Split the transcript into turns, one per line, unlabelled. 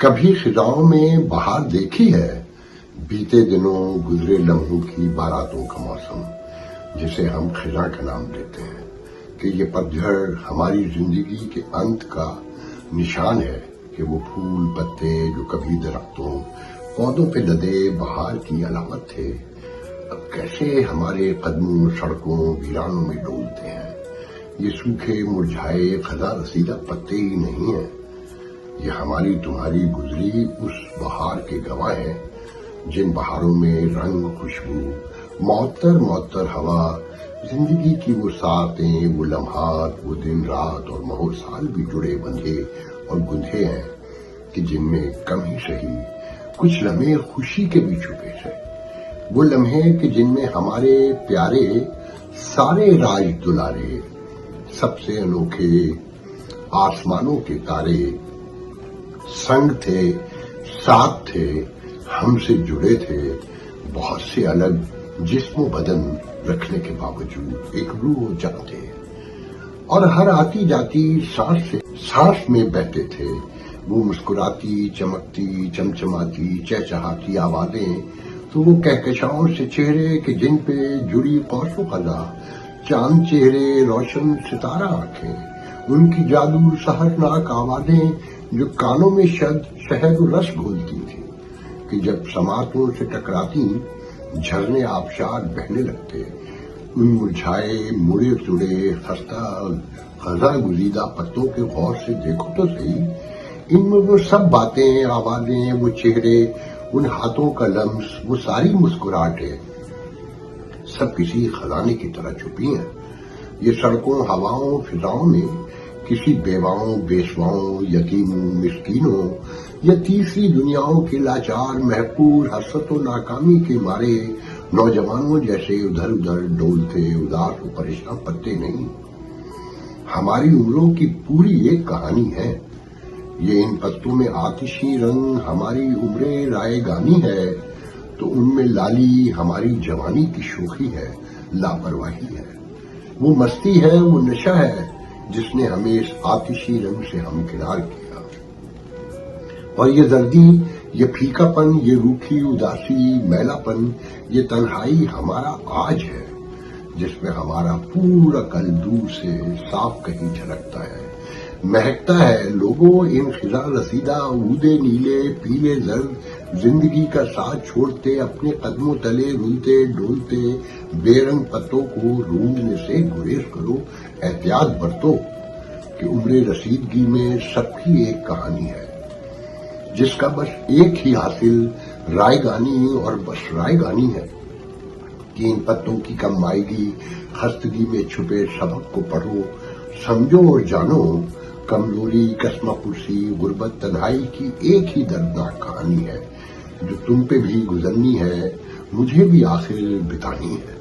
کبھی خزاؤں میں بہار دیکھی ہے، بیتے دنوں گزرے لمحوں کی باراتوں کا موسم، جسے ہم خزاں کا نام دیتے ہیں کہ یہ پتجھڑ ہماری زندگی کے انت کا نشان ہے، کہ وہ پھول پتے جو کبھی درختوں پودوں پہ لدے بہار کی علامت تھے، اب کیسے ہمارے قدموں سڑکوں ویرانوں میں ڈولتے ہیں۔ یہ سوکھے مرجھائے خزاں رسیدہ پتے ہی نہیں ہیں، یہ ہماری تمہاری گزری اس بہار کے گواہ ہیں، جن بہاروں میں رنگ، خوشبو، معطر معطر ہوا، زندگی کی وہ ساعتیں، وہ لمحات، وہ دن رات اور ماہ و سال بھی جڑے بندھے اور گندھے ہیں، کہ جن میں کم ہی سہی کچھ لمحے خوشی کے بھی چھپے تھے، وہ لمحے کہ جن میں ہمارے پیارے سارے راج دلارے، سب سے انوکھے آسمانوں کے تارے سنگ تھے، ساتھ تھے، ہم سے جڑے تھے، بہت سے الگ جسم و بدن رکھنے کے باوجود ایک روح و جان تھے، اور ہر آتی جاتی سانس میں بہتے تھے وہ مسکراتی، چمکتی، چمچماتی، چہچہاتی آوازیں، تو وہ کہکشاؤں سے چہرے کہ جن پہ جڑی قوس و قزح، چاند چہرے، روشن ستارہ آنکھیں، ان کی جادو سحرناک آوازیں جو کانوں میں شہد و رس گھولتی تھی، کہ جب سماعتوں سے ٹکراتی جھرنے آبشار بہنے لگتے، ان مرجھائے مڑے چڑے خزاں گزیدہ پتوں کے غور سے دیکھو تو صحیح، ان میں وہ سب باتیں، آوازیں، وہ چہرے، ان ہاتھوں کا لمس، وہ ساری مسکراہٹیں سب کسی خزانے کی طرح چھپی ہیں۔ یہ سڑکوں، ہواؤں، فضاؤں میں کسی بیواؤں، بیسواؤں، یتیموں، مسکینوں یا تیسری دنیاؤں کے لاچار، محقور، حسرت و ناکامی کے مارے نوجوانوں جیسے ادھر ادھر ڈولتے اداس و پریشان پتے نہیں، ہماری عمروں کی پوری ایک کہانی ہے۔ یہ ان پتوں میں آتشی رنگ ہماری عمریں رائے گانی ہے، تو ان میں لالی ہماری جوانی کی شوخی ہے، لاپرواہی ہے، وہ مستی ہے، وہ نشہ ہے جس نے ہمیں اس آتشی رنگ سے ہمکنار کیا، اور یہ زردی، یہ پھیکا پن، یہ روکھی اداسی، میلا پن، یہ تنہائی ہمارا آج ہے، جس میں ہمارا پورا کل دور سے صاف کہیں جھلکتا ہے، مہکتا ہے۔ لوگوں، ان خزاں رسیدہ عودے نیلے، پیلے زرد زندگی کا ساتھ چھوڑتے اپنے قدموں تلے رلتے ڈولتے بے رنگ پتوں کو روندنے سے گریز کرو، احتیاط برتو، کہ عمر رسیدگی میں سب کی ایک کہانی ہے، جس کا بس ایک ہی حاصل رائے گانی اور بس رائے گانی ہے، کہ ان پتوں کی کم مائیگی، خستگی میں چھپے سبق کو پڑھو، سمجھو اور جانو، کمزوری، کسمہ پرسی، غربت، تنہائی کی ایک ہی دردناک کہانی ہے، جو تم پہ بھی گزرنی ہے، مجھے بھی آخر بتانی ہے۔